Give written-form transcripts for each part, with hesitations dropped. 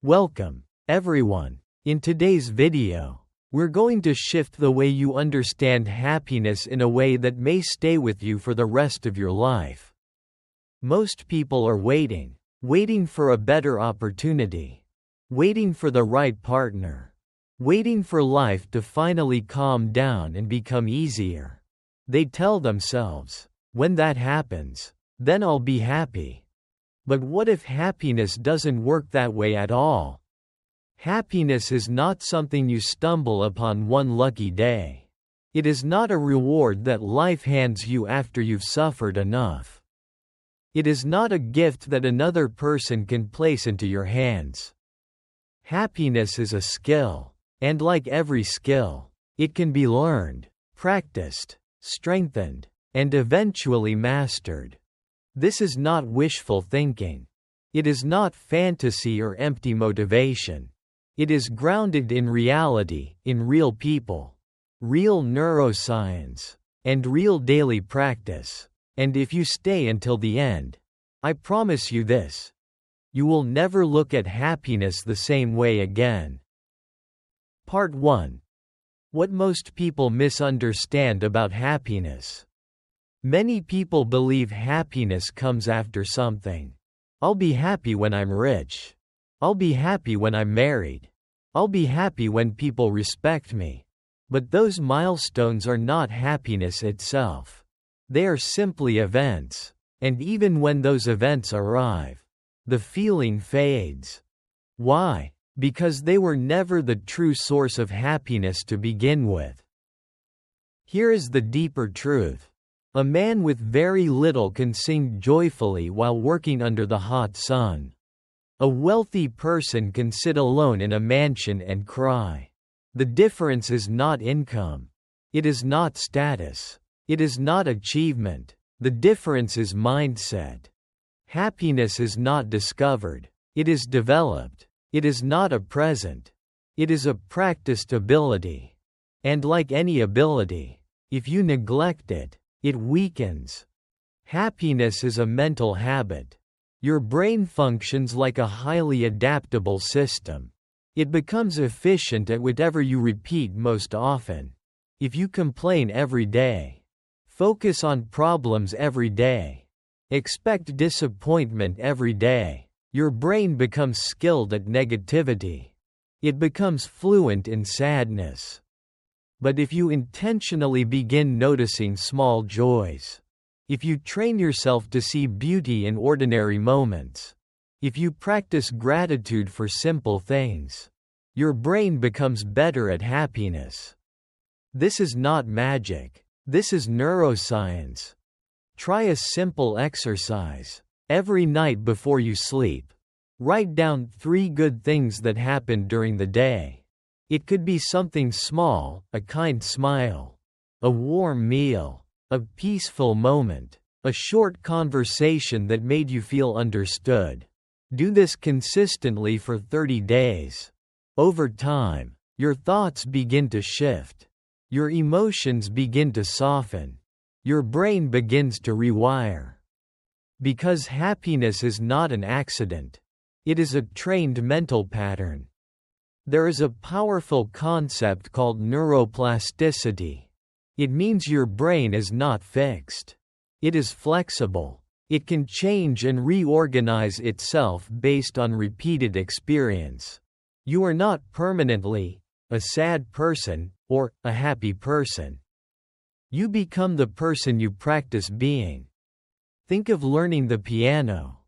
Welcome, everyone. In today's video, we're going to shift the way you understand happiness in a way that may stay with you for the rest of your life. Most people are waiting for a better opportunity, waiting for the right partner, waiting for life to finally calm down and become easier. They tell themselves, when that happens, then I'll be happy. But what if happiness doesn't work that way at all? Happiness is not something you stumble upon one lucky day. It is not a reward that life hands you after you've suffered enough. It is not a gift that another person can place into your hands. Happiness is a skill, and like every skill, it can be learned, practiced, strengthened, and eventually mastered. This is not wishful thinking. It is not fantasy or empty motivation. It is grounded in reality, in real people, real neuroscience, and real daily practice. And if you stay until the end, I promise you this: you will never look at happiness the same way again. Part 1. What most people misunderstand about happiness. Many people believe happiness comes after something. I'll be happy when I'm rich. I'll be happy when I'm married. I'll be happy when people respect me. But those milestones are not happiness itself. They are simply events. And even when those events arrive, the feeling fades. Why? Because they were never the true source of happiness to begin with. Here is the deeper truth. A man with very little can sing joyfully while working under the hot sun. A wealthy person can sit alone in a mansion and cry. The difference is not income. It is not status. It is not achievement. The difference is mindset. Happiness is not discovered. It is developed. It is not a present. It is a practiced ability. And like any ability, if you neglect it, it weakens. Happiness is a mental habit. Your brain functions like a highly adaptable system. It becomes efficient at whatever you repeat most often. If you complain every day, focus on problems every day, expect disappointment every day, your brain becomes skilled at negativity. It becomes fluent in sadness. But if you intentionally begin noticing small joys, if you train yourself to see beauty in ordinary moments, if you practice gratitude for simple things, your brain becomes better at happiness. This is not magic. This is neuroscience. Try a simple exercise. Every night before you sleep, write down 3 good things that happened during the day. It could be something small, a kind smile, a warm meal, a peaceful moment, a short conversation that made you feel understood. Do this consistently for 30 days. Over time, your thoughts begin to shift. Your emotions begin to soften. Your brain begins to rewire. Because happiness is not an accident. It is a trained mental pattern. There is a powerful concept called neuroplasticity. It means your brain is not fixed. It is flexible. It can change and reorganize itself based on repeated experience. You are not permanently a sad person or a happy person. You become the person you practice being. Think of learning the piano.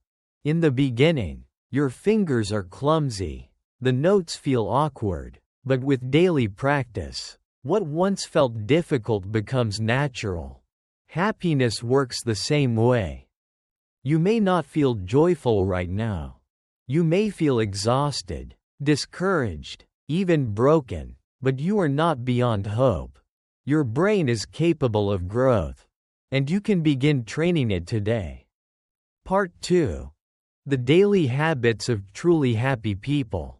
In the beginning, your fingers are clumsy. The notes feel awkward, but with daily practice, what once felt difficult becomes natural. Happiness works the same way. You may not feel joyful right now. You may feel exhausted, discouraged, even broken, but you are not beyond hope. Your brain is capable of growth, and you can begin training it today. Part 2. The daily habits of truly happy people.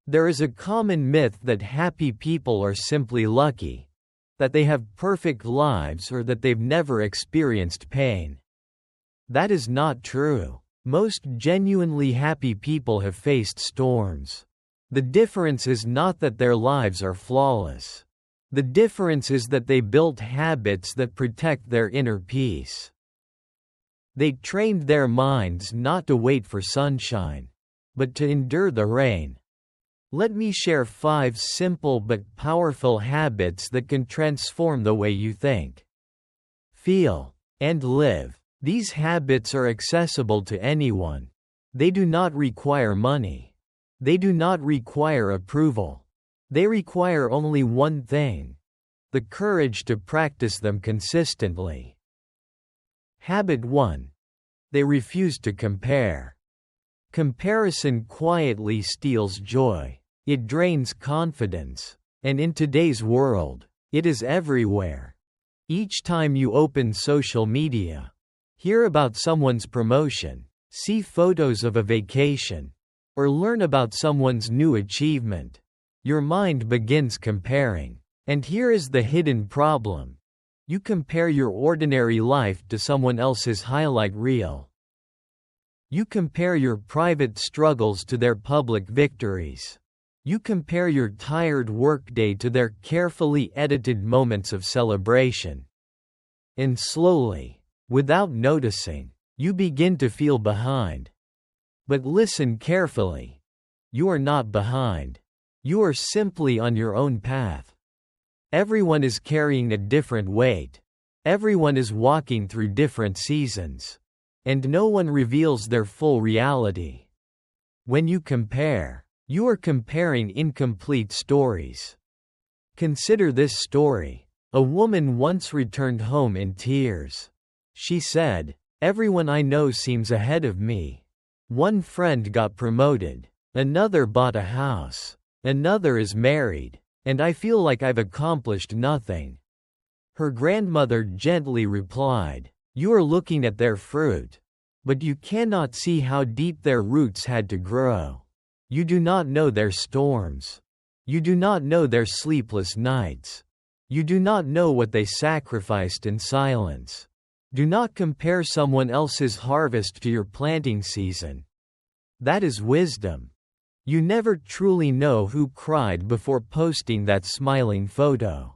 There is a common myth that happy people are simply lucky, that they have perfect lives or that they've never experienced pain. That is not true. Most genuinely happy people have faced storms. The difference is not that their lives are flawless. The difference is that they built habits that protect their inner peace. They trained their minds not to wait for sunshine, but to endure the rain. Let me share 5 simple but powerful habits that can transform the way you think, feel, and live. These habits are accessible to anyone. They do not require money. They do not require approval. They require only one thing: the courage to practice them consistently. Habit 1. They refuse to compare. Comparison quietly steals joy. It drains confidence. And in today's world, it is everywhere. Each time you open social media, hear about someone's promotion, see photos of a vacation, or learn about someone's new achievement, your mind begins comparing. And here is the hidden problem. You compare your ordinary life to someone else's highlight reel. You compare your private struggles to their public victories. You compare your tired workday to their carefully edited moments of celebration. And slowly, without noticing, you begin to feel behind. But listen carefully. You are not behind. You are simply on your own path. Everyone is carrying a different weight. Everyone is walking through different seasons. And no one reveals their full reality. When you compare, you are comparing incomplete stories. Consider this story. A woman once returned home in tears. She said, "Everyone I know seems ahead of me. One friend got promoted. Another bought a house. Another is married. And I feel like I've accomplished nothing." Her grandmother gently replied, "You are looking at their fruit. But you cannot see how deep their roots had to grow. You do not know their storms. You do not know their sleepless nights. You do not know what they sacrificed in silence. Do not compare someone else's harvest to your planting season." That is wisdom. You never truly know who cried before posting that smiling photo.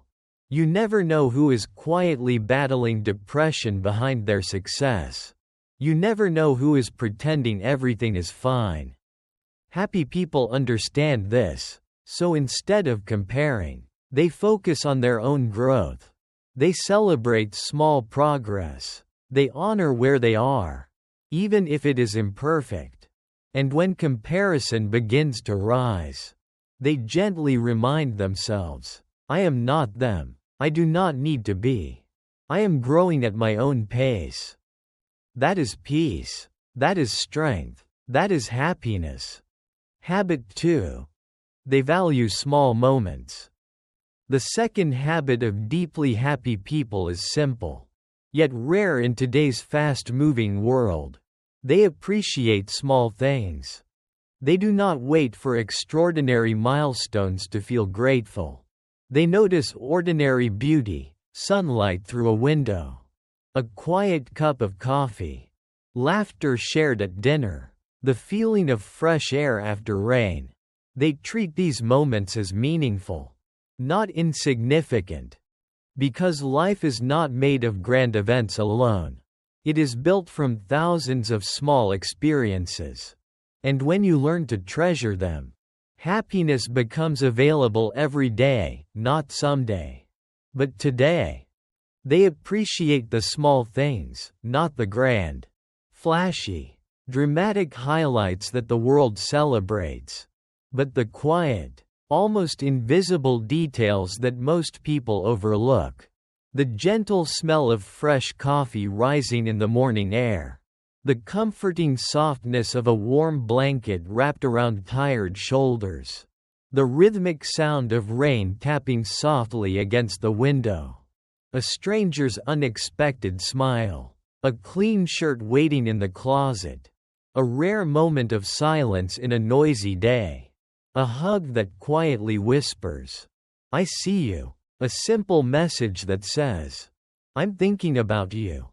You never know who is quietly battling depression behind their success. You never know who is pretending everything is fine. Happy people understand this, so instead of comparing, they focus on their own growth. They celebrate small progress. They honor where they are, even if it is imperfect. And when comparison begins to rise, they gently remind themselves, "I am not them. I do not need to be. I am growing at my own pace." That is peace. That is strength. That is happiness. Habit 2. They value small moments. The second habit of deeply happy people is simple, yet rare in today's fast-moving world. They appreciate small things. They do not wait for extraordinary milestones to feel grateful. They notice ordinary beauty: sunlight through a window, a quiet cup of coffee, laughter shared at dinner, the feeling of fresh air after rain. They treat these moments as meaningful, not insignificant. Because life is not made of grand events alone. It is built from thousands of small experiences. And when you learn to treasure them, happiness becomes available every day, not someday, but today. They appreciate the small things, not the grand, flashy, dramatic highlights that the world celebrates, but the quiet, almost invisible details that most people overlook. The gentle smell of fresh coffee rising in the morning air. The comforting softness of a warm blanket wrapped around tired shoulders. The rhythmic sound of rain tapping softly against the window. A stranger's unexpected smile. A clean shirt waiting in the closet. A rare moment of silence in a noisy day. A hug that quietly whispers, "I see you." A simple message that says, "I'm thinking about you."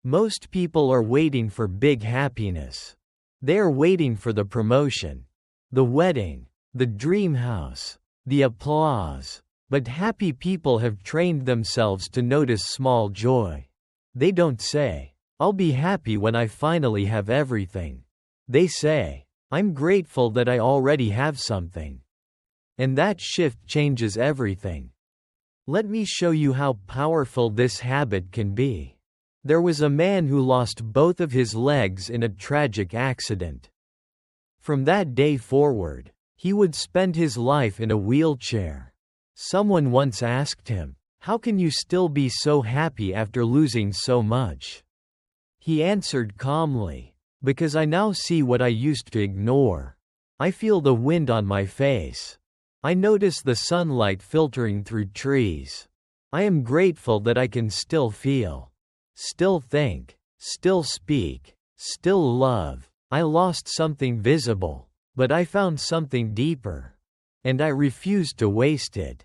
Most people are waiting for big happiness. They are waiting for the promotion, the wedding, the dream house, the applause. But happy people have trained themselves to notice small joy. They don't say, "I'll be happy when I finally have everything." They say, "I'm grateful that I already have something." And that shift changes everything. Let me show you how powerful this habit can be. There was a man who lost both of his legs in a tragic accident. From that day forward, he would spend his life in a wheelchair. Someone once asked him, "How can you still be so happy after losing so much?" He answered calmly, "Because I now see what I used to ignore. I feel the wind on my face. I notice the sunlight filtering through trees. I am grateful that I can still feel, still think, still speak, still love. I lost something visible, but I found something deeper. And I refuse to waste it."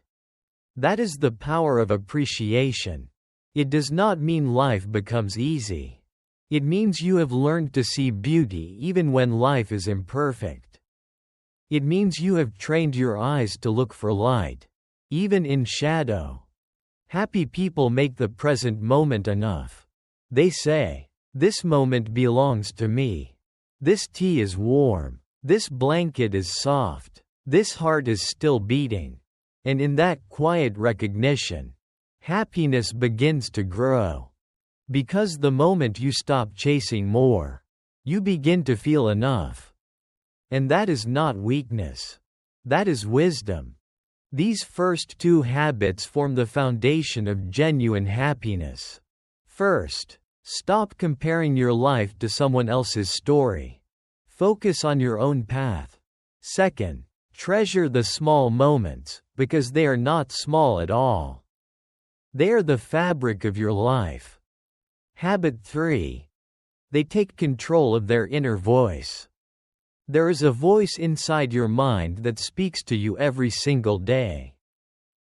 That is the power of appreciation. It does not mean life becomes easy. It means you have learned to see beauty even when life is imperfect. It means you have trained your eyes to look for light, even in shadow. Happy people make the present moment enough. They say, "This moment belongs to me. This tea is warm. This blanket is soft. This heart is still beating." And in that quiet recognition, happiness begins to grow. Because the moment you stop chasing more, you begin to feel enough. And that is not weakness. That is wisdom. These first two habits form the foundation of genuine happiness. First, stop comparing your life to someone else's story. Focus on your own path. Second, treasure the small moments, because they are not small at all. They are the fabric of your life. Habit 3. They take control of their inner voice. There is a voice inside your mind that speaks to you every single day.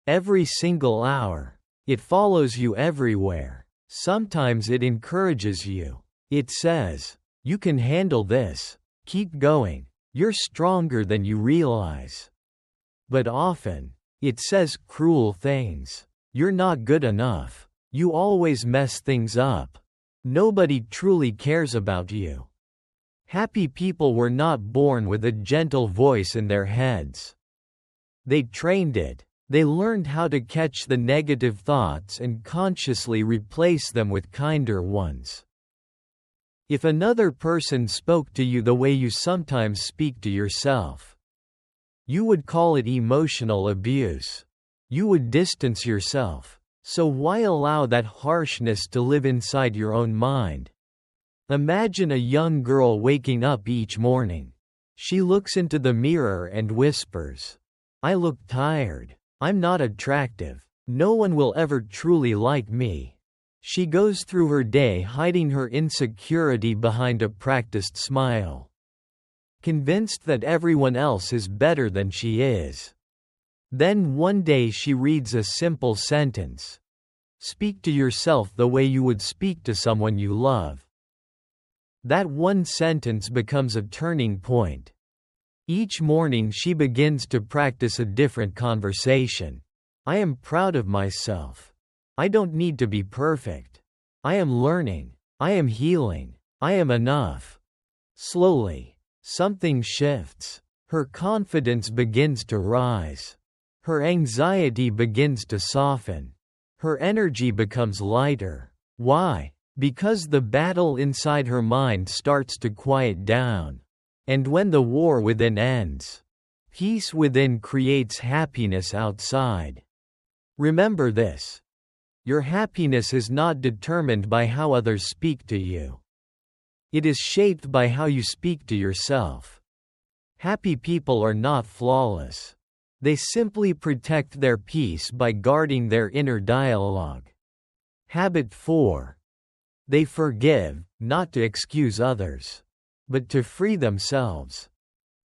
Every single hour. It follows you everywhere. Sometimes it encourages you. It says, "You can handle this. Keep going. You're stronger than you realize." But often, it says cruel things. "You're not good enough. You always mess things up. Nobody truly cares about you." Happy people were not born with a gentle voice in their heads. They trained it. They learned how to catch the negative thoughts and consciously replace them with kinder ones. If another person spoke to you the way you sometimes speak to yourself, you would call it emotional abuse. You would distance yourself. So why allow that harshness to live inside your own mind? Imagine a young girl waking up each morning. She looks into the mirror and whispers, "I look tired. I'm not attractive. No one will ever truly like me." She goes through her day hiding her insecurity behind a practiced smile, convinced that everyone else is better than she is. Then one day she reads a simple sentence. Speak to yourself the way you would speak to someone you love. That one sentence becomes a turning point. Each morning she begins to practice a different conversation. "I am proud of myself. I don't need to be perfect. I am learning. I am healing. I am enough." Slowly, something shifts. Her confidence begins to rise. Her anxiety begins to soften. Her energy becomes lighter. Why? Because the battle inside her mind starts to quiet down. And when the war within ends, peace within creates happiness outside. Remember this. Your happiness is not determined by how others speak to you. It is shaped by how you speak to yourself. Happy people are not flawless. They simply protect their peace by guarding their inner dialogue. Habit 4. They forgive, not to excuse others, but to free themselves.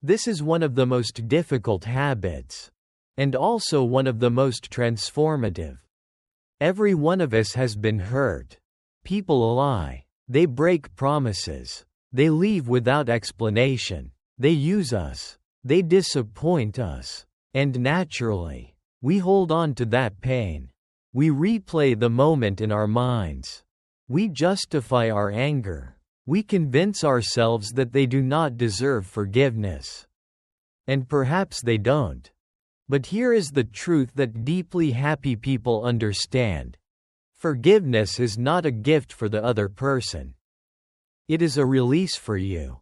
This is one of the most difficult habits, and also one of the most transformative. Every one of us has been hurt. People lie. They break promises. They leave without explanation. They use us. They disappoint us. And naturally, we hold on to that pain. We replay the moment in our minds. We justify our anger. We convince ourselves that they do not deserve forgiveness. And perhaps they don't. But here is the truth that deeply happy people understand. Forgiveness is not a gift for the other person. It is a release for you.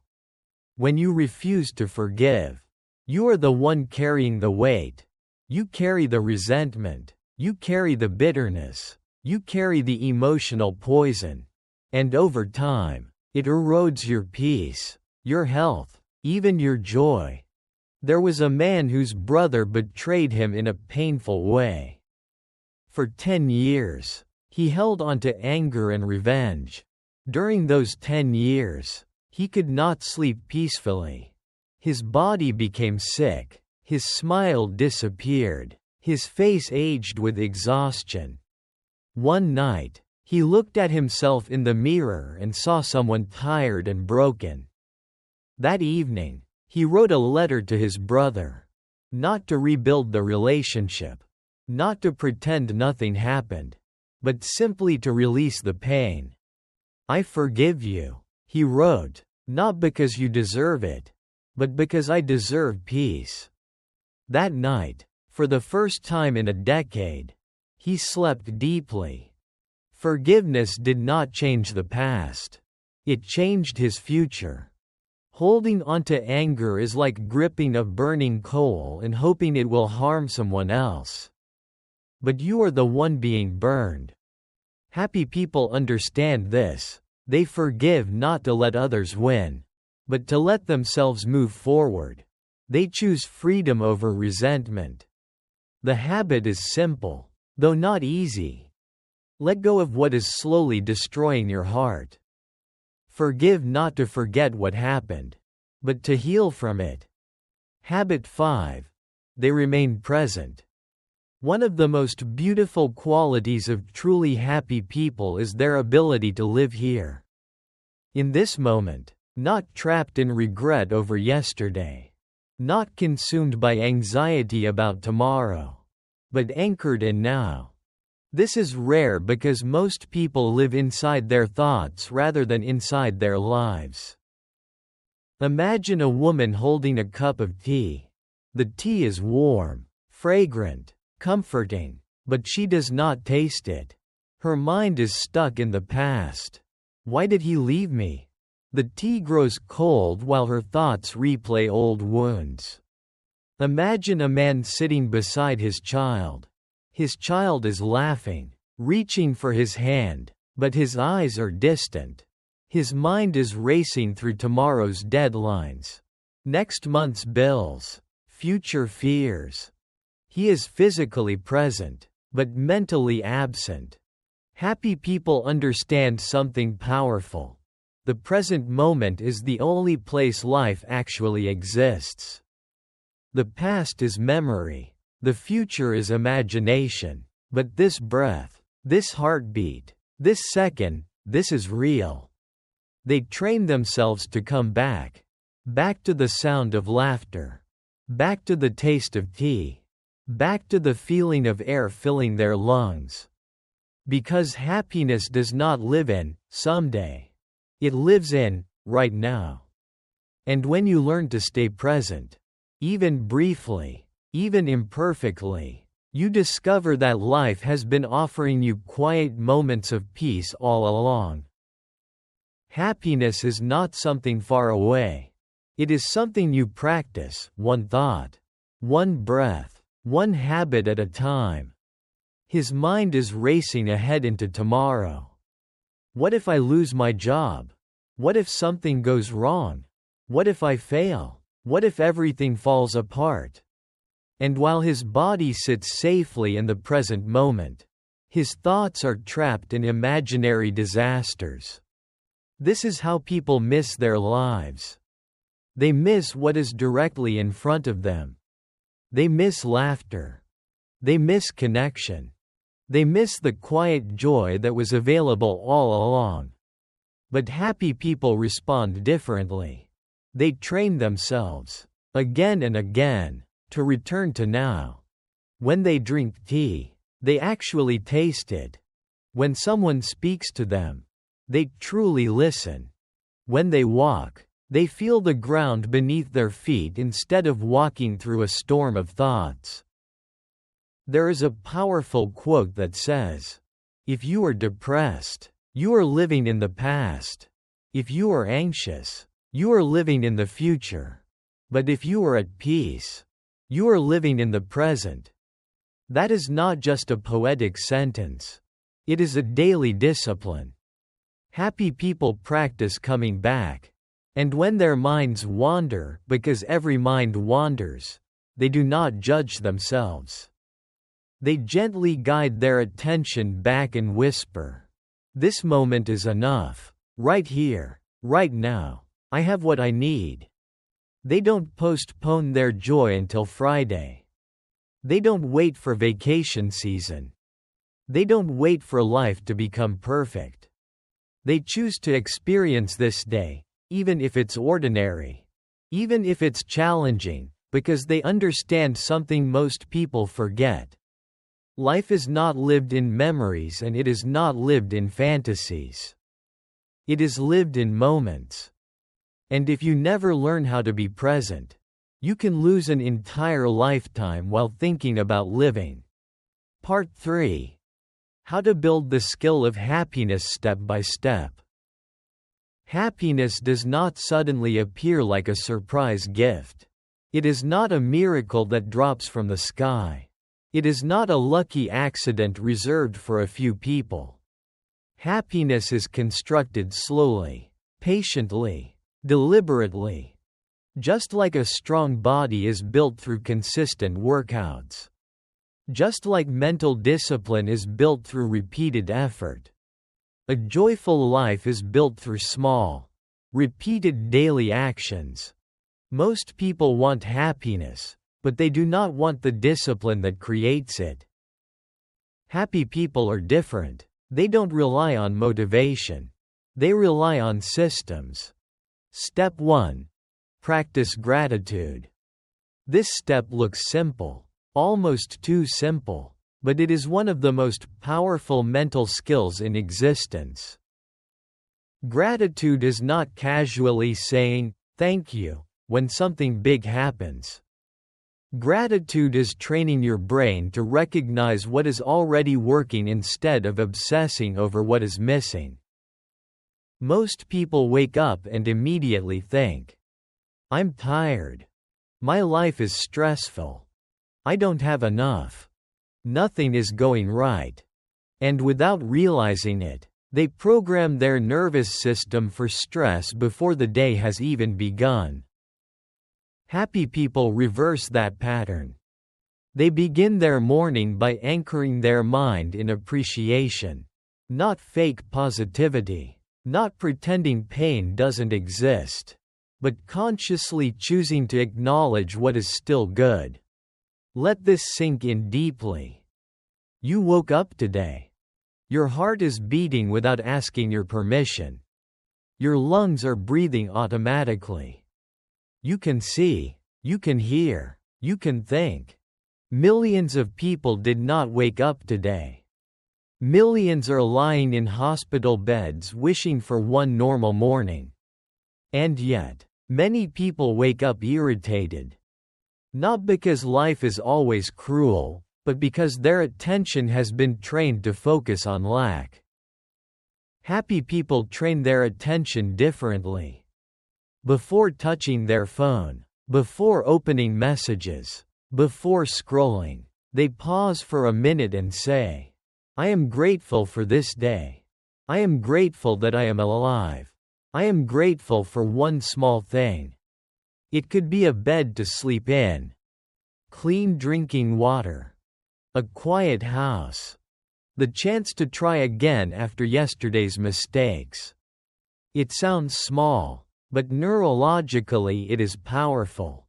When you refuse to forgive, you are the one carrying the weight. You carry the resentment. You carry the bitterness. You carry the emotional poison. And over time, it erodes your peace, your health, even your joy. There was a man whose brother betrayed him in a painful way. For 10 years, he held on to anger and revenge. During those 10 years, he could not sleep peacefully. His body became sick, his smile disappeared, his face aged with exhaustion. One night, he looked at himself in the mirror and saw someone tired and broken. That evening, he wrote a letter to his brother. Not to rebuild the relationship. Not to pretend nothing happened. But simply to release the pain. I forgive you, he wrote, not because you deserve it, but because I deserve peace. That night, for the first time in a decade, he slept deeply. Forgiveness did not change the past. It changed his future. Holding onto anger is like gripping a burning coal and hoping it will harm someone else. But you are the one being burned. Happy people understand this. They forgive not to let others win, but to let themselves move forward. They choose freedom over resentment. The habit is simple, though not easy. Let go of what is slowly destroying your heart. Forgive not to forget what happened, but to heal from it. Habit 5. They remain present. One of the most beautiful qualities of truly happy people is their ability to live here. In this moment, not trapped in regret over yesterday. Not consumed by anxiety about tomorrow, but anchored in now. This is rare because most people live inside their thoughts rather than inside their lives. Imagine a woman holding a cup of tea. The tea is warm, fragrant, comforting, but she does not taste it. Her mind is stuck in the past. Why did he leave me? The tea grows cold while her thoughts replay old wounds. Imagine a man sitting beside his child. His child is laughing, reaching for his hand, but his eyes are distant. His mind is racing through tomorrow's deadlines, next month's bills, future fears. He is physically present, but mentally absent. Happy people understand something powerful. The present moment is the only place life actually exists. The past is memory. The future is imagination. But this breath, this heartbeat, this second, this is real. They train themselves to come back. Back to the sound of laughter. Back to the taste of tea. Back to the feeling of air filling their lungs. Because happiness does not live in someday. It lives in right now. And when you learn to stay present, even briefly, even imperfectly, you discover that life has been offering you quiet moments of peace all along. Happiness is not something far away. It is something you practice, one thought, one breath, one habit at a time. His mind is racing ahead into tomorrow. What if I lose my job? What if something goes wrong? What if I fail? What if everything falls apart? And while his body sits safely in the present moment, his thoughts are trapped in imaginary disasters. This is how people miss their lives. They miss what is directly in front of them. They miss laughter. They miss connection. They miss the quiet joy that was available all along. But happy people respond differently. They train themselves, again and again, to return to now. When they drink tea, they actually taste it. When someone speaks to them, they truly listen. When they walk, they feel the ground beneath their feet instead of walking through a storm of thoughts. There is a powerful quote that says, "If you are depressed, you are living in the past. If you are anxious, you are living in the future. But if you are at peace, you are living in the present." That is not just a poetic sentence. It is a daily discipline. Happy people practice coming back. And when their minds wander, because every mind wanders, they do not judge themselves. They gently guide their attention back and whisper, "This moment is enough. Right here, right now. I have what I need." They don't postpone their joy until Friday. They don't wait for vacation season. They don't wait for life to become perfect. They choose to experience this day, even if it's ordinary, even if it's challenging, because they understand something most people forget. Life is not lived in memories and it is not lived in fantasies. It is lived in moments. And if you never learn how to be present, you can lose an entire lifetime while thinking about living. Part 3. How to build the skill of happiness step by step. Happiness does not suddenly appear like a surprise gift. It is not a miracle that drops from the sky. It is not a lucky accident reserved for a few people. Happiness is constructed slowly, patiently, deliberately. Just like a strong body is built through consistent workouts. Just like mental discipline is built through repeated effort. A joyful life is built through small, repeated daily actions. Most people want happiness, but they do not want the discipline that creates it. Happy people are different. They don't rely on motivation. They rely on systems. Step 1. Practice gratitude. This step looks simple, almost too simple, but it is one of the most powerful mental skills in existence. Gratitude is not casually saying, "Thank you," when something big happens. Gratitude is training your brain to recognize what is already working instead of obsessing over what is missing. Most people wake up and immediately think, "I'm tired. My life is stressful. I don't have enough. Nothing is going right." And without realizing it, they program their nervous system for stress before the day has even begun. Happy people reverse that pattern. They begin their morning by anchoring their mind in appreciation. Not fake positivity. Not pretending pain doesn't exist. But consciously choosing to acknowledge what is still good. Let this sink in deeply. You woke up today. Your heart is beating without asking your permission. Your lungs are breathing automatically. You can see, you can hear, you can think. Millions of people did not wake up today. Millions are lying in hospital beds wishing for one normal morning. And yet, many people wake up irritated. Not because life is always cruel, but because their attention has been trained to focus on lack. Happy people train their attention differently. Before touching their phone, before opening messages, before scrolling, they pause for a minute and say, "I am grateful for this day. I am grateful that I am alive. I am grateful for one small thing." It could be a bed to sleep in, clean drinking water, a quiet house, the chance to try again after yesterday's mistakes. It sounds small, but neurologically it is powerful.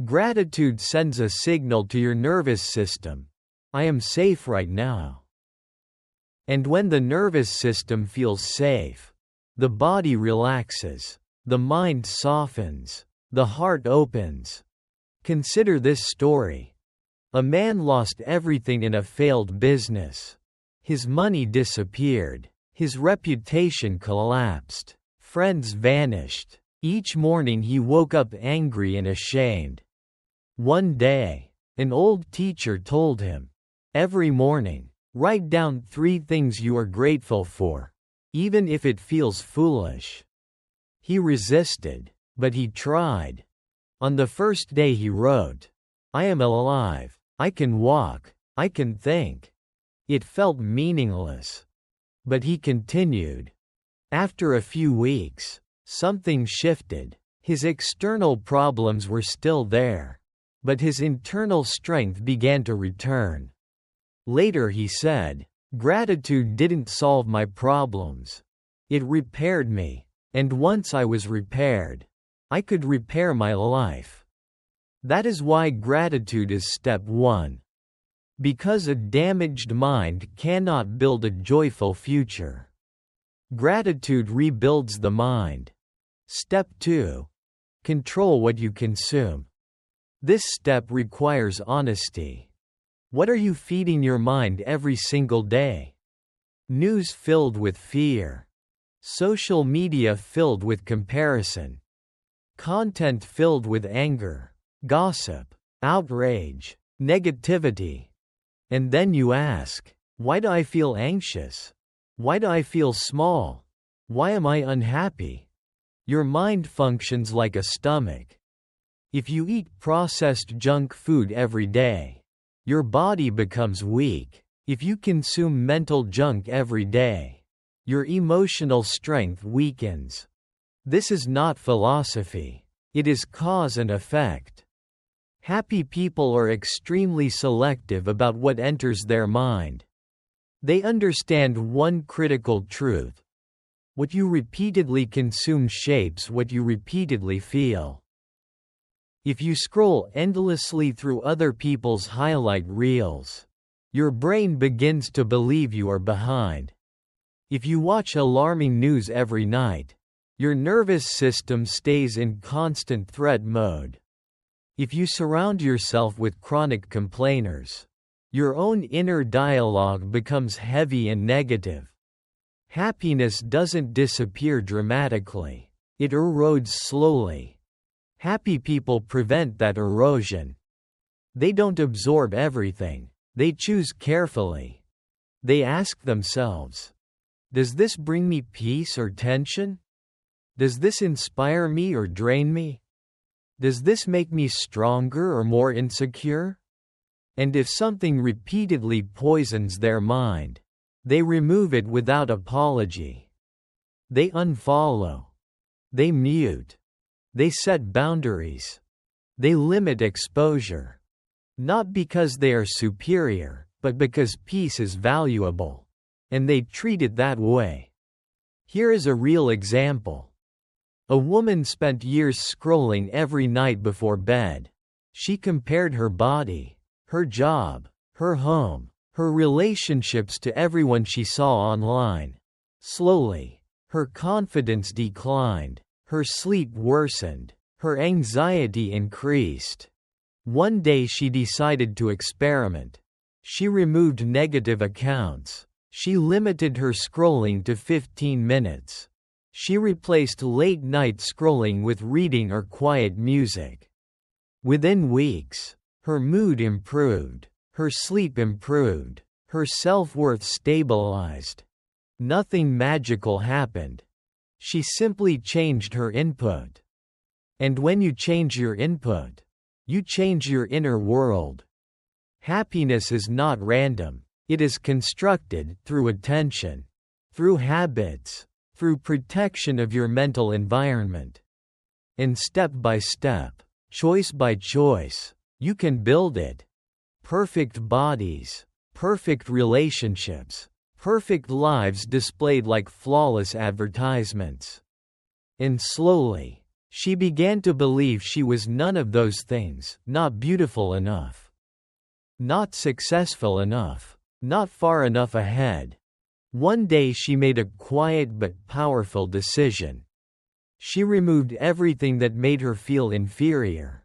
Gratitude sends a signal to your nervous system. I am safe right now. And when the nervous system feels safe, the body relaxes, the mind softens, the heart opens. Consider this story. A man lost everything in a failed business. His money disappeared. His reputation collapsed. Friends vanished. Each morning he woke up angry and ashamed. One day, an old teacher told him, "Every morning, write down 3 things you are grateful for, even if it feels foolish." He resisted, but he tried. On the first day he wrote, "I am alive, I can walk, I can think." It felt meaningless. But he continued. After a few weeks, something shifted. His external problems were still there, but his internal strength began to return. Later he said, "Gratitude didn't solve my problems. It repaired me, and once I was repaired, I could repair my life." That is why gratitude is step 1. Because a damaged mind cannot build a joyful future. Gratitude rebuilds the mind. Step 2. Control what you consume. This step requires honesty. What are you feeding your mind every single day? News filled with fear. Social media filled with comparison. Content filled with anger, gossip, outrage, negativity. And then you ask, why do I feel anxious? Why do I feel small? Why am I unhappy? Your mind functions like a stomach. If you eat processed junk food every day, your body becomes weak. If you consume mental junk every day, your emotional strength weakens. This is not philosophy. It is cause and effect. Happy people are extremely selective about what enters their mind. They understand one critical truth. What you repeatedly consume shapes what you repeatedly feel. If you scroll endlessly through other people's highlight reels, your brain begins to believe you are behind. If you watch alarming news every night, your nervous system stays in constant threat mode. If you surround yourself with chronic complainers, your own inner dialogue becomes heavy and negative. Happiness doesn't disappear dramatically. It erodes slowly. Happy people prevent that erosion. They don't absorb everything. They choose carefully. They ask themselves, does this bring me peace or tension? Does this inspire me or drain me? Does this make me stronger or more insecure? And if something repeatedly poisons their mind, they remove it without apology. They unfollow. They mute. They set boundaries. They limit exposure. Not because they are superior, but because peace is valuable. And they treat it that way. Here is a real example. A woman spent years scrolling every night before bed. She compared her body, her job, her home, her relationships to everyone she saw online. Slowly, her confidence declined, her sleep worsened, her anxiety increased. One day she decided to experiment. She removed negative accounts. She limited her scrolling to 15 minutes. She replaced late-night scrolling with reading or quiet music. Within weeks, her mood improved, her sleep improved, her self-worth stabilized. Nothing magical happened. She simply changed her input. And when you change your input, you change your inner world. Happiness is not random. It is constructed through attention, through habits, through protection of your mental environment. And step by step, choice by choice, you can build it. Perfect bodies, perfect relationships, perfect lives displayed like flawless advertisements. And slowly, she began to believe she was none of those things, not beautiful enough, not successful enough, not far enough ahead. One day she made a quiet but powerful decision. She removed everything that made her feel inferior.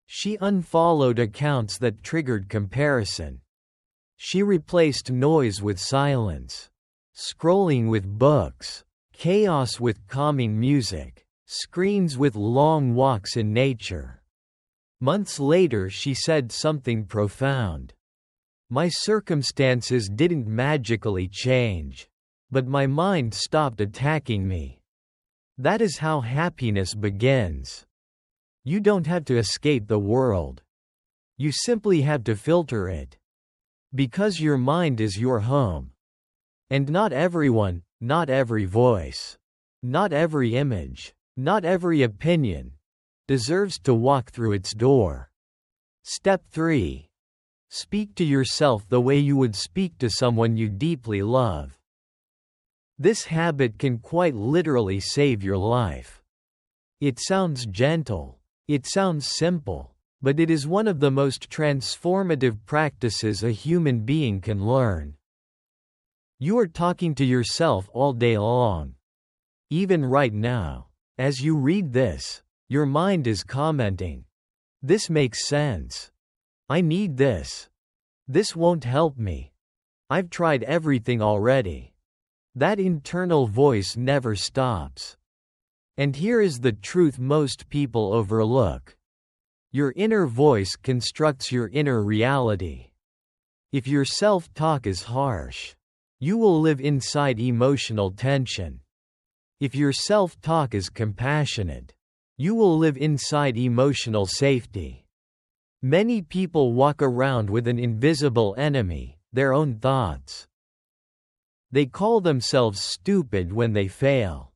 She unfollowed accounts that triggered comparison. She replaced noise with silence, scrolling with books, chaos with calming music, screens with long walks in nature. Months later she said something profound. My circumstances didn't magically change, but my mind stopped attacking me. That is how happiness begins. You don't have to escape the world. You simply have to filter it. Because your mind is your home. And not everyone, not every voice, not every image, not every opinion, deserves to walk through its door. Step 3. Speak to yourself the way you would speak to someone you deeply love. This habit can quite literally save your life. It sounds gentle. It sounds simple. But it is one of the most transformative practices a human being can learn. You are talking to yourself all day long. Even right now, as you read this, your mind is commenting. This makes sense. I need this. This won't help me. I've tried everything already. That internal voice never stops. And here is the truth most people overlook. Your inner voice constructs your inner reality. If your self-talk is harsh, you will live inside emotional tension. If your self-talk is compassionate, you will live inside emotional safety. Many people walk around with an invisible enemy, their own thoughts. They call themselves stupid when they fail,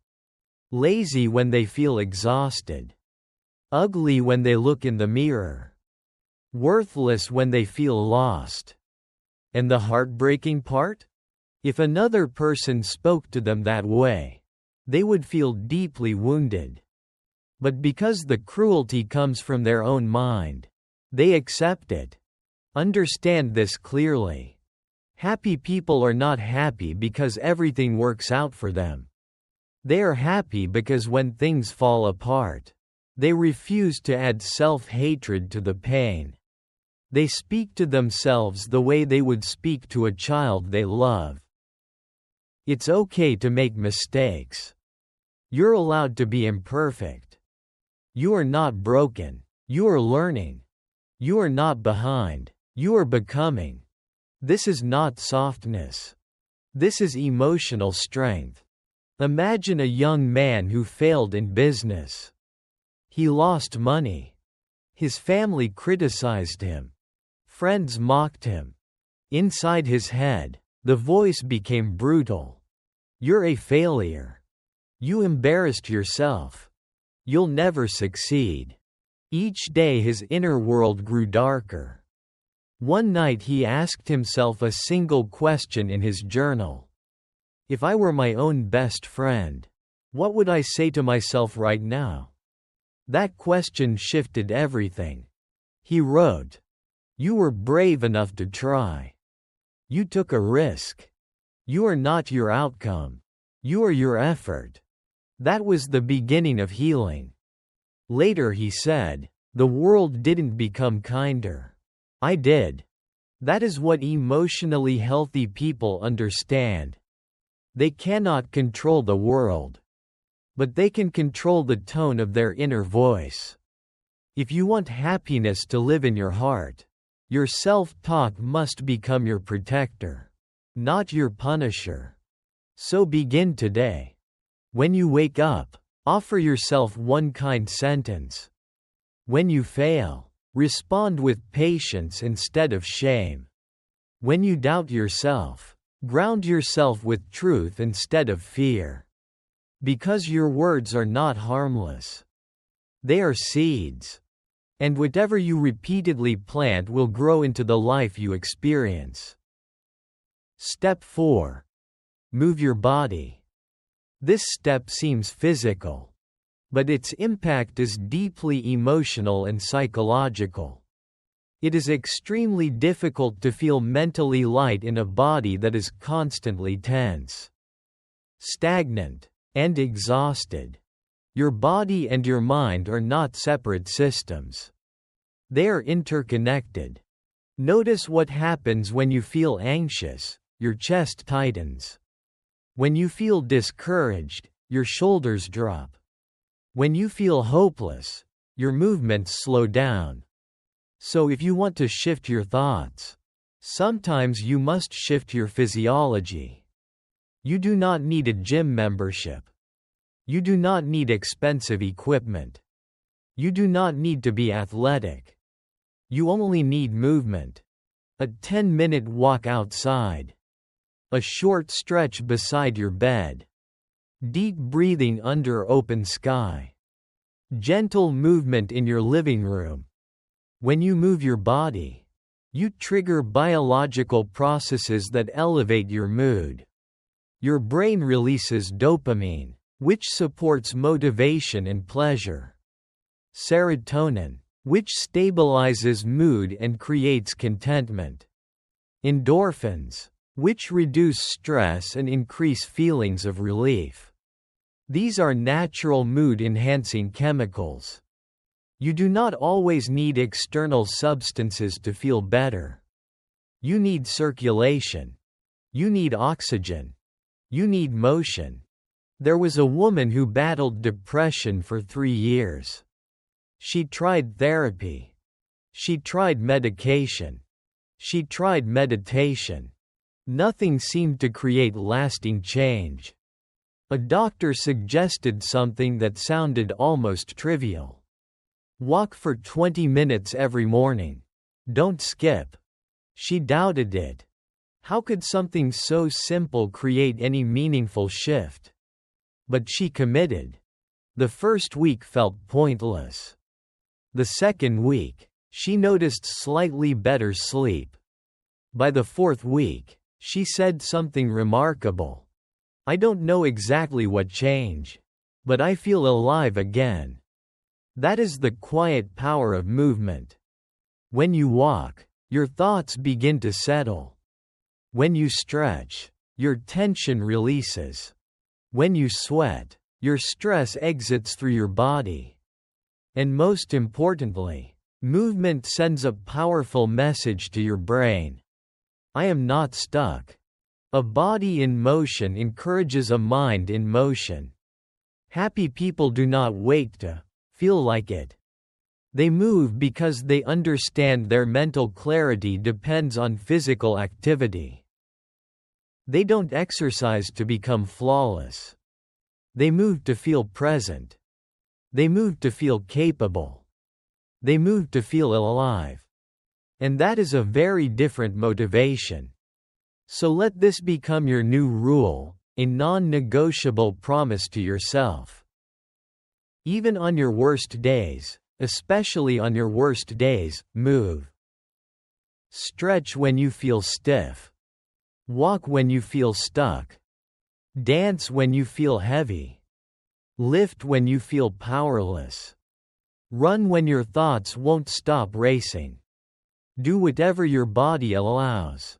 lazy when they feel exhausted, ugly when they look in the mirror, worthless when they feel lost. And the heartbreaking part? If another person spoke to them that way, they would feel deeply wounded. But because the cruelty comes from their own mind, they accept it. Understand this clearly. Happy people are not happy because everything works out for them. They are happy because when things fall apart, they refuse to add self-hatred to the pain. They speak to themselves the way they would speak to a child they love. It's okay to make mistakes. You're allowed to be imperfect. You are not broken. You are learning. You are not behind. You are becoming. This is not softness. This is emotional strength. Imagine a young man who failed in business. He lost money. His family criticized him. Friends mocked him. Inside his head, the voice became brutal. You're a failure. You embarrassed yourself. You'll never succeed. Each day his inner world grew darker. One night he asked himself a single question in his journal. If I were my own best friend, what would I say to myself right now? That question shifted everything. He wrote, "You were brave enough to try. You took a risk. You are not your outcome. You are your effort." That was the beginning of healing. Later he said, "The world didn't become kinder. I did." That is what emotionally healthy people understand. They cannot control the world, but they can control the tone of their inner voice. If you want happiness to live in your heart, your self-talk must become your protector, not your punisher. So begin today. When you wake up, offer yourself one kind sentence. When you fail, respond with patience instead of shame. When you doubt yourself, ground yourself with truth instead of fear. Because your words are not harmless. They are seeds. And whatever you repeatedly plant will grow into the life you experience. Step 4. Move your body. This step seems physical, but its impact is deeply emotional and psychological. It is extremely difficult to feel mentally light in a body that is constantly tense, stagnant, and exhausted. Your body and your mind are not separate systems. They are interconnected. Notice what happens when you feel anxious, your chest tightens. When you feel discouraged, your shoulders drop. When you feel hopeless, your movements slow down. So if you want to shift your thoughts, sometimes you must shift your physiology. You do not need a gym membership. You do not need expensive equipment. You do not need to be athletic. You only need movement. A 10-minute walk outside. A short stretch beside your bed. Deep breathing under open sky. Gentle movement in your living room. When you move your body, you trigger biological processes that elevate your mood. Your brain releases dopamine, which supports motivation and pleasure. Serotonin, which stabilizes mood and creates contentment. Endorphins, which reduce stress and increase feelings of relief. These are natural mood-enhancing chemicals. You do not always need external substances to feel better. You need circulation. You need oxygen. You need motion. There was a woman who battled depression for 3 years. She tried therapy. She tried medication. She tried meditation. Nothing seemed to create lasting change. A doctor suggested something that sounded almost trivial. Walk for 20 minutes every morning. Don't skip. She doubted it. How could something so simple create any meaningful shift? But she committed. The first week felt pointless. The second week, she noticed slightly better sleep. By the fourth week, she said something remarkable. I don't know exactly what changed, but I feel alive again. That is the quiet power of movement. When you walk, your thoughts begin to settle. When you stretch, your tension releases. When you sweat, your stress exits through your body. And most importantly, movement sends a powerful message to your brain. I am not stuck. A body in motion encourages a mind in motion. Happy people do not wait to feel like it. They move because they understand their mental clarity depends on physical activity. They don't exercise to become flawless. They move to feel present. They move to feel capable. They move to feel alive. And that is a very different motivation. So let this become your new rule, a non-negotiable promise to yourself. Even on your worst days, especially on your worst days, move. Stretch when you feel stiff. Walk when you feel stuck. Dance when you feel heavy. Lift when you feel powerless. Run when your thoughts won't stop racing. Do whatever your body allows.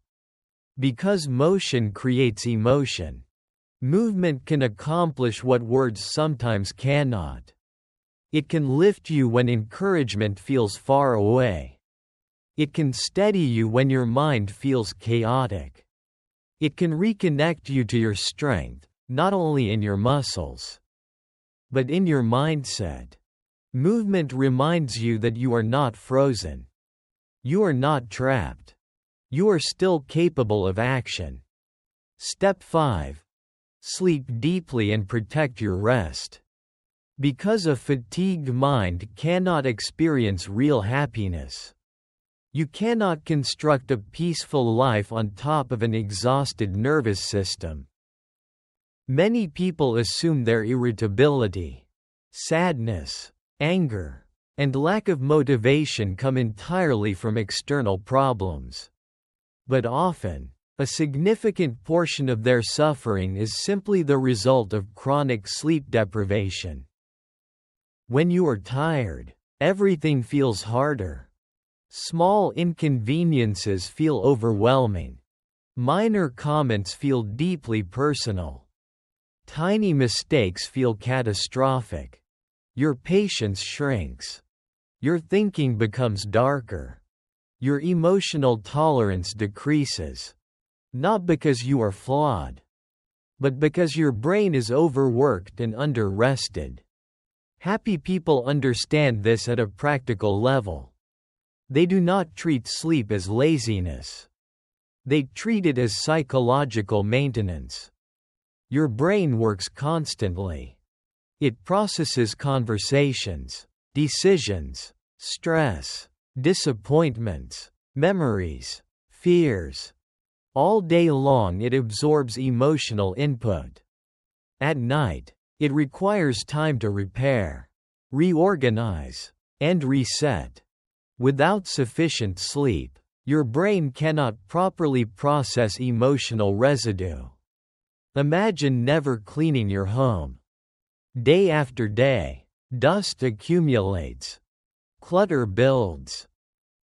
Because motion creates emotion. Movement can accomplish what words sometimes cannot. It can lift you when encouragement feels far away. It can steady you when your mind feels chaotic. It can reconnect you to your strength, not only in your muscles, but in your mindset. Movement reminds you that you are not frozen. You are not trapped. You are still capable of action. Step 5. Sleep deeply and protect your rest. Because a fatigued mind cannot experience real happiness. You cannot construct a peaceful life on top of an exhausted nervous system. Many people assume their irritability, sadness, anger, and lack of motivation come entirely from external problems. But often, a significant portion of their suffering is simply the result of chronic sleep deprivation. When you are tired, everything feels harder. Small inconveniences feel overwhelming. Minor comments feel deeply personal. Tiny mistakes feel catastrophic. Your patience shrinks. Your thinking becomes darker. Your emotional tolerance decreases. Not because you are flawed, but because your brain is overworked and under-rested. Happy people understand this at a practical level. They do not treat sleep as laziness. They treat it as psychological maintenance. Your brain works constantly. It processes conversations, decisions, stress, disappointments, memories, fears. All day long it absorbs emotional input. At night, it requires time to repair, reorganize, and reset. Without sufficient sleep, your brain cannot properly process emotional residue. Imagine never cleaning your home. Day after day, dust accumulates. Clutter builds.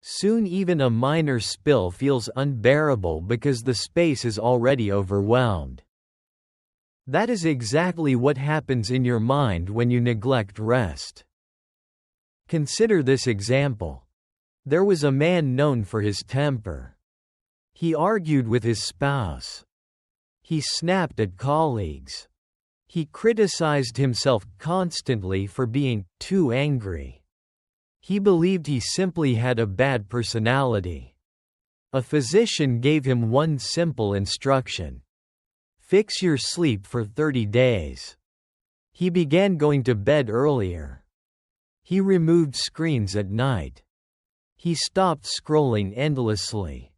Soon even a minor spill feels unbearable because the space is already overwhelmed. That is exactly what happens in your mind when you neglect rest. Consider this example. There was a man known for his temper. He argued with his spouse. He snapped at colleagues. He criticized himself constantly for being too angry. He believed he simply had a bad personality. A physician gave him one simple instruction: fix your sleep for 30 days. He began going to bed earlier. He removed screens at night. He stopped scrolling endlessly.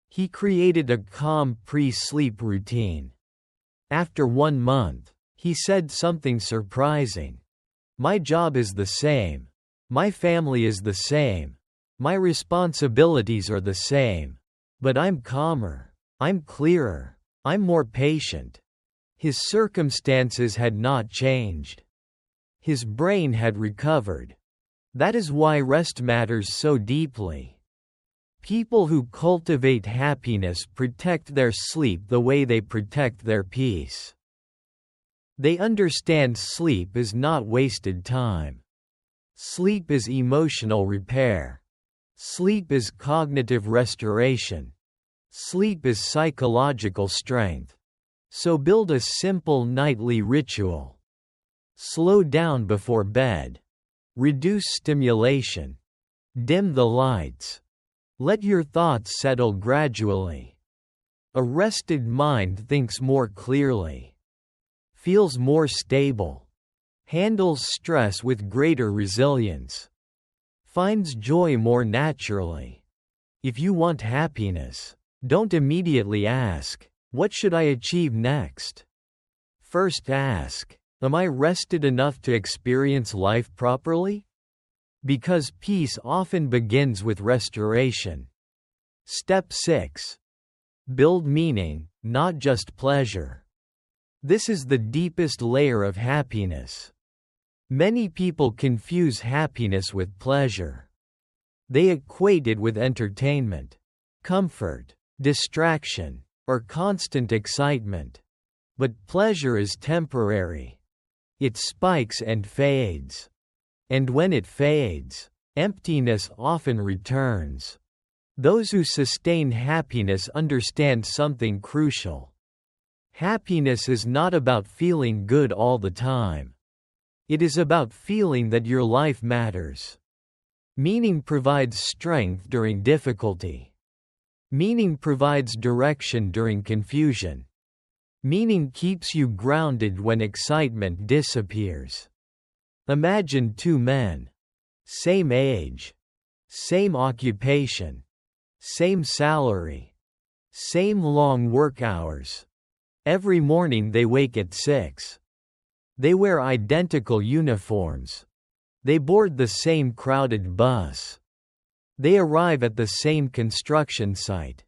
He created a calm pre-sleep routine. After 1 month, he said something surprising. My job is the same. My family is the same. My responsibilities are the same. But I'm calmer. I'm clearer. I'm more patient. His circumstances had not changed. His brain had recovered. That is why rest matters so deeply. People who cultivate happiness protect their sleep the way they protect their peace. They understand sleep is not wasted time. Sleep is emotional repair. Sleep is cognitive restoration. Sleep is psychological strength. So build a simple nightly ritual. Slow down before bed. Reduce stimulation. Dim the lights. Let your thoughts settle gradually. A rested mind thinks more clearly, feels more stable, handles stress with greater resilience, finds joy more naturally. If you want happiness, don't immediately ask, "What should I achieve next?" First ask, "Am I rested enough to experience life properly?" Because peace often begins with restoration. Step 6. Build meaning, not just pleasure. This is the deepest layer of happiness. Many people confuse happiness with pleasure. They equate it with entertainment, comfort, distraction, or constant excitement. But pleasure is temporary. It spikes and fades. And when it fades, emptiness often returns. Those who sustain happiness understand something crucial. Happiness is not about feeling good all the time. It is about feeling that your life matters. Meaning provides strength during difficulty. Meaning provides direction during confusion. Meaning keeps you grounded when excitement disappears. Imagine 2 men. Same age. Same occupation. Same salary. Same long work hours. Every morning they wake at 6. They wear identical uniforms. They board the same crowded bus. They arrive at the same construction site.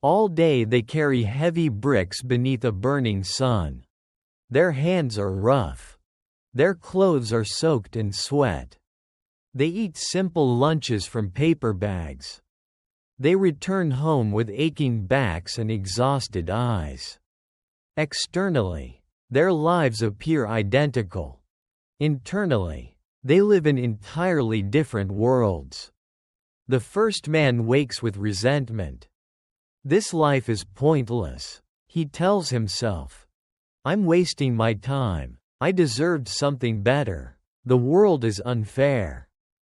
All day they carry heavy bricks beneath a burning sun. Their hands are rough. Their clothes are soaked in sweat. They eat simple lunches from paper bags. They return home with aching backs and exhausted eyes. Externally, their lives appear identical. Internally, they live in entirely different worlds. The first man wakes with resentment. This life is pointless, he tells himself. I'm wasting my time. I deserved something better. The world is unfair.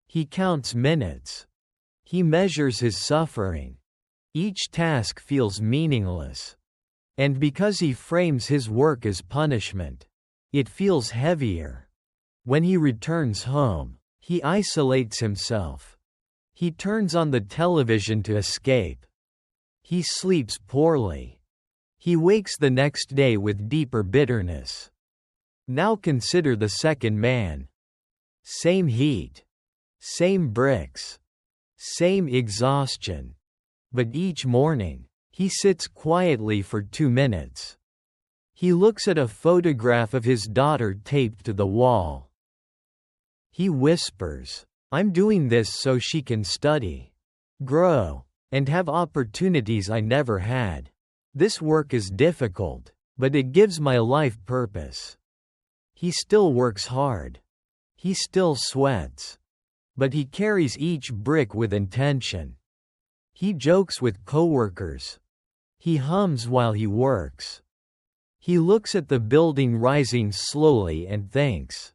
He counts minutes. He measures his suffering. Each task feels meaningless. And because he frames his work as punishment, it feels heavier. When he returns home, he isolates himself. He turns on the television to escape. He sleeps poorly. He wakes the next day with deeper bitterness. Now consider the second man. Same heat. Same bricks. Same exhaustion. But each morning, he sits quietly for 2 minutes. He looks at a photograph of his daughter taped to the wall. He whispers, "I'm doing this so she can study, grow, and have opportunities I never had. This work is difficult, but it gives my life purpose." He still works hard. He still sweats. But he carries each brick with intention. He jokes with coworkers. He hums while he works. He looks at the building rising slowly and thinks,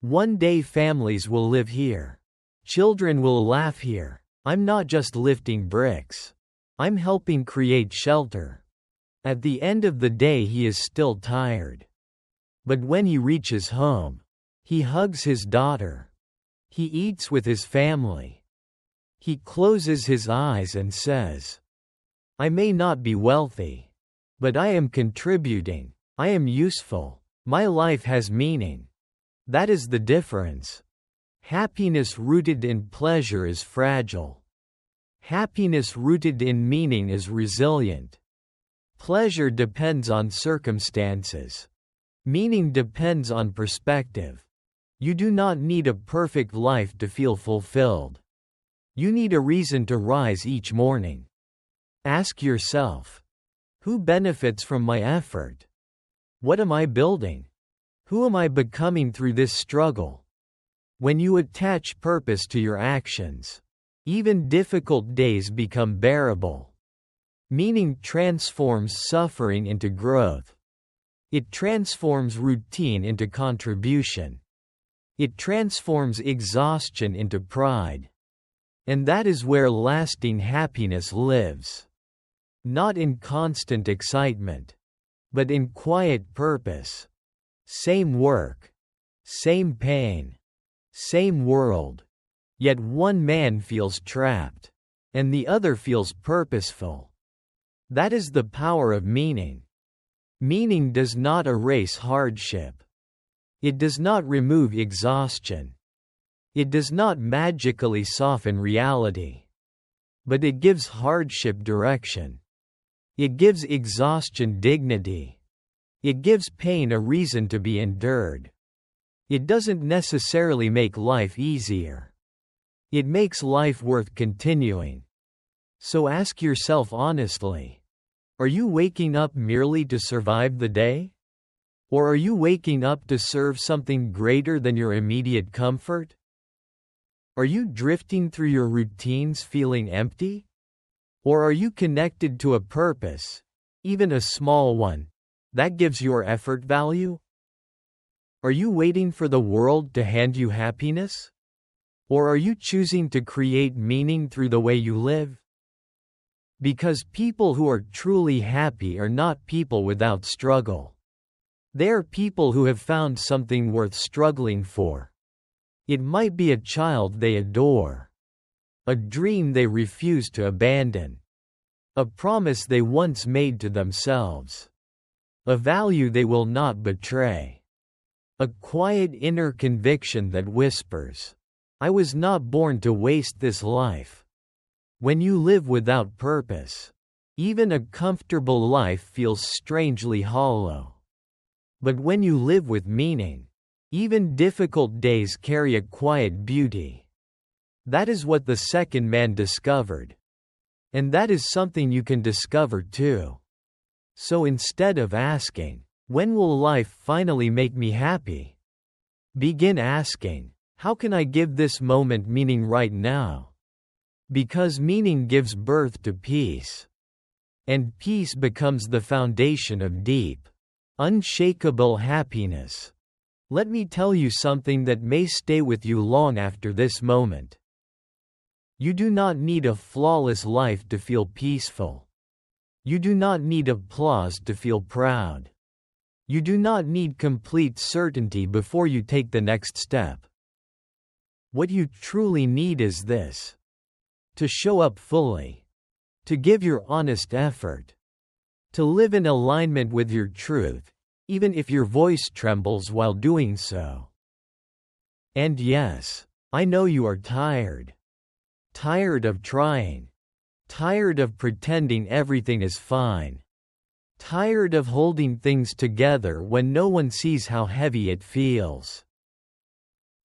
"One day families will live here. Children will laugh here. I'm not just lifting bricks. I'm helping create shelter." At the end of the day he is still tired. But when he reaches home, he hugs his daughter. He eats with his family. He closes his eyes and says, "I may not be wealthy, but I am contributing. I am useful. My life has meaning." That is the difference. Happiness rooted in pleasure is fragile. Happiness rooted in meaning is resilient. Pleasure depends on circumstances. Meaning depends on perspective. You do not need a perfect life to feel fulfilled. You need a reason to rise each morning. Ask yourself, who benefits from my effort? What am I building? Who am I becoming through this struggle? When you attach purpose to your actions, even difficult days become bearable. Meaning transforms suffering into growth. It transforms routine into contribution. It transforms exhaustion into pride. And that is where lasting happiness lives. Not in constant excitement, but in quiet purpose. Same work, same pain, same world. Yet one man feels trapped, and the other feels purposeful. That is the power of meaning. Meaning does not erase hardship. It does not remove exhaustion. It does not magically soften reality. But it gives hardship direction. It gives exhaustion dignity. It gives pain a reason to be endured. It doesn't necessarily make life easier. It makes life worth continuing. So ask yourself honestly, are you waking up merely to survive the day? Or are you waking up to serve something greater than your immediate comfort? Are you drifting through your routines feeling empty? Or are you connected to a purpose, even a small one, that gives your effort value? Are you waiting for the world to hand you happiness? Or are you choosing to create meaning through the way you live? Because people who are truly happy are not people without struggle. They are people who have found something worth struggling for. It might be a child they adore. A dream they refuse to abandon. A promise they once made to themselves. A value they will not betray. A quiet inner conviction that whispers, "I was not born to waste this life." When you live without purpose, even a comfortable life feels strangely hollow. But when you live with meaning, Even difficult days carry a quiet beauty. That is what the second man discovered. And that is something you can discover too. So instead of asking, "When will life finally make me happy?" begin asking, "How can I give this moment meaning right now?" Because meaning gives birth to peace. And peace becomes the foundation of deep, unshakable happiness. Let me tell you something that may stay with you long after this moment. You do not need a flawless life to feel peaceful. You do not need applause to feel proud. You do not need complete certainty before you take the next step. What you truly need is this: to show up fully, to give your honest effort, to live in alignment with your truth, even if your voice trembles while doing so. And yes, I know you are tired. Tired of trying. Tired of pretending everything is fine. Tired of holding things together when no one sees how heavy it feels.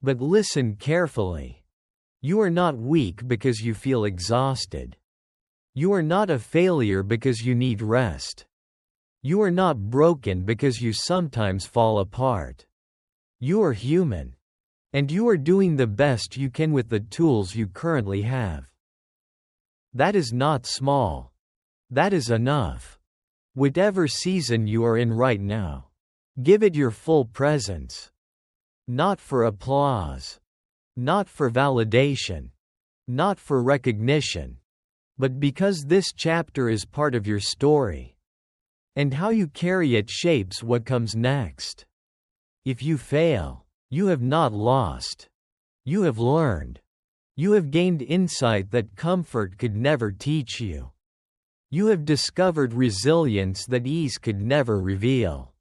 But listen carefully. You are not weak because you feel exhausted. You are not a failure because you need rest. You are not broken because you sometimes fall apart. You are human. And you are doing the best you can with the tools you currently have. That is not small. That is enough. Whatever season you are in right now, give it your full presence. Not for applause. Not for validation. Not for recognition. But because this chapter is part of your story. And how you carry it shapes what comes next. If you fail, you have not lost. You have learned. You have gained insight that comfort could never teach you. You have discovered resilience that ease could never reveal.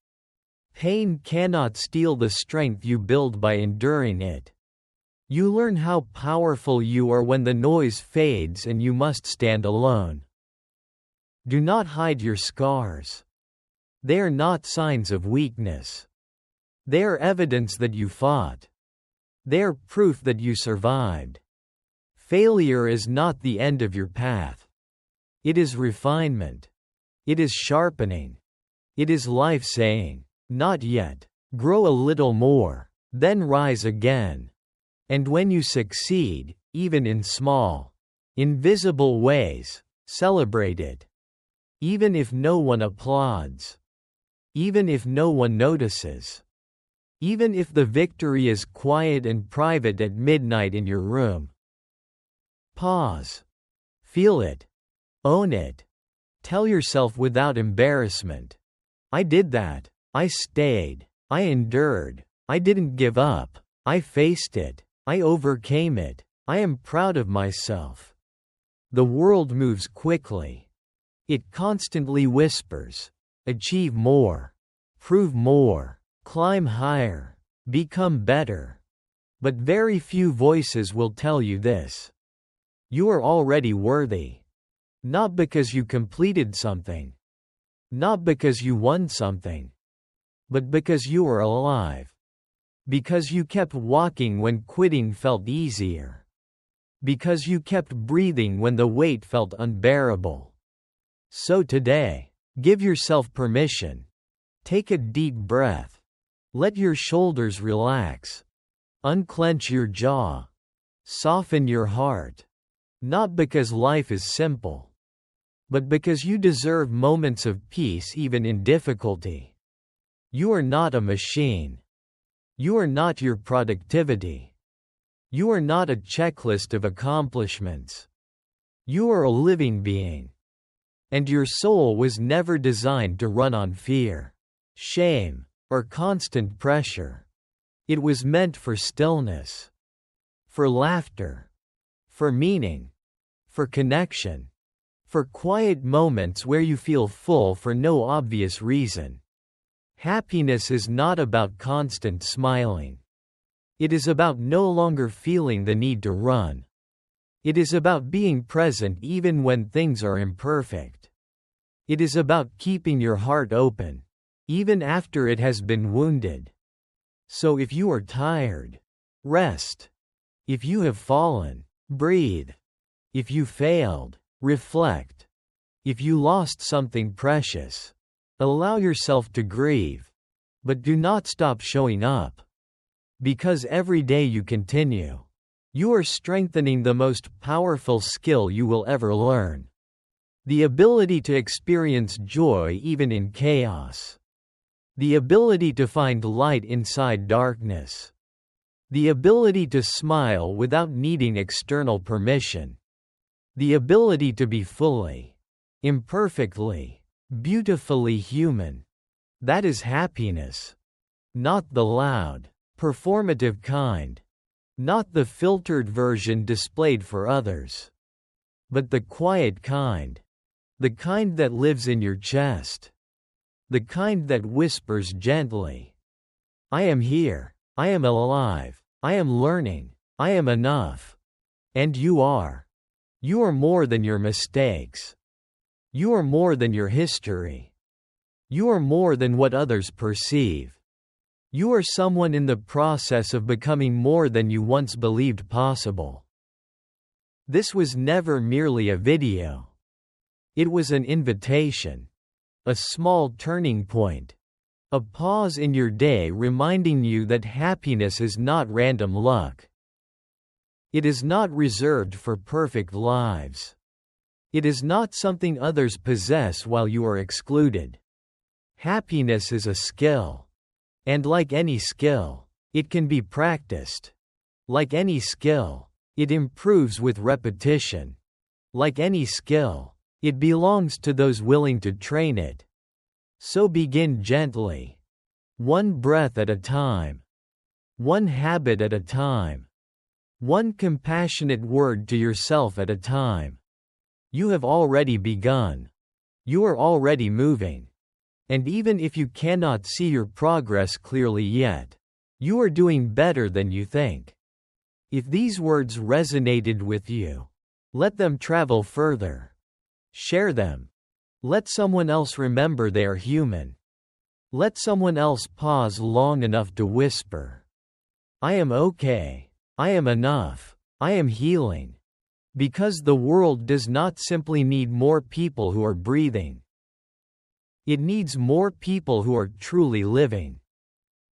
Pain cannot steal the strength you build by enduring it. You learn how powerful you are when the noise fades and you must stand alone. Do not hide your scars. They are not signs of weakness. They are evidence that you fought. They are proof that you survived. Failure is not the end of your path. It is refinement. It is sharpening. It is life saying, "Not yet. Grow a little more, then rise again." And when you succeed, even in small, invisible ways, celebrate it. Even if no one applauds. Even if no one notices. Even if the victory is quiet and private at midnight in your room. Pause. Feel it. Own it. Tell yourself without embarrassment, "I did that. I stayed. I endured. I didn't give up. I faced it. I overcame it. I am proud of myself." The world moves quickly. It constantly whispers, "Achieve more. Prove more. Climb higher. Become better." But very few voices will tell you this. You are already worthy. Not because you completed something. Not because you won something. But because you are alive. Because you kept walking when quitting felt easier. Because you kept breathing when the weight felt unbearable. So today, give yourself permission. Take a deep breath. Let your shoulders relax. Unclench your jaw. Soften your heart. Not because life is simple, but because you deserve moments of peace even in difficulty. You are not a machine. You are not your productivity. You are not a checklist of accomplishments. You are a living being. And your soul was never designed to run on fear, shame, or constant pressure. It was meant for stillness, for laughter, for meaning, for connection, for quiet moments where you feel full for no obvious reason. Happiness is not about constant smiling. It is about no longer feeling the need to run. It is about being present even when things are imperfect. It is about keeping your heart open, even after it has been wounded. So if you are tired, rest. If you have fallen, breathe. If you failed, reflect. If you lost something precious, allow yourself to grieve. But do not stop showing up. Because every day you continue, you are strengthening the most powerful skill you will ever learn. The ability to experience joy even in chaos. The ability to find light inside darkness. The ability to smile without needing external permission. The ability to be fully, imperfectly, beautifully human. That is happiness. Not the loud, performative kind. Not the filtered version displayed for others. But the quiet kind. The kind that lives in your chest. The kind that whispers gently. I am here. I am alive. I am learning. I am enough. And you are. You are more than your mistakes. You are more than your history. You are more than what others perceive. You are someone in the process of becoming more than you once believed possible. This was never merely a video. It was an invitation. A small turning point. A pause in your day reminding you that happiness is not random luck. It is not reserved for perfect lives. It is not something others possess while you are excluded. Happiness is a skill. And like any skill, it can be practiced. Like any skill, it improves with repetition. Like any skill, it belongs to those willing to train it. So begin gently. One breath at a time. One habit at a time. One compassionate word to yourself at a time. You have already begun. You are already moving. And even if you cannot see your progress clearly yet, you are doing better than you think. If these words resonated with you, let them travel further. Share them. Let someone else remember they are human. Let someone else pause long enough to whisper, I am okay. I am enough. I am healing. Because the world does not simply need more people who are breathing. It needs more people who are truly living.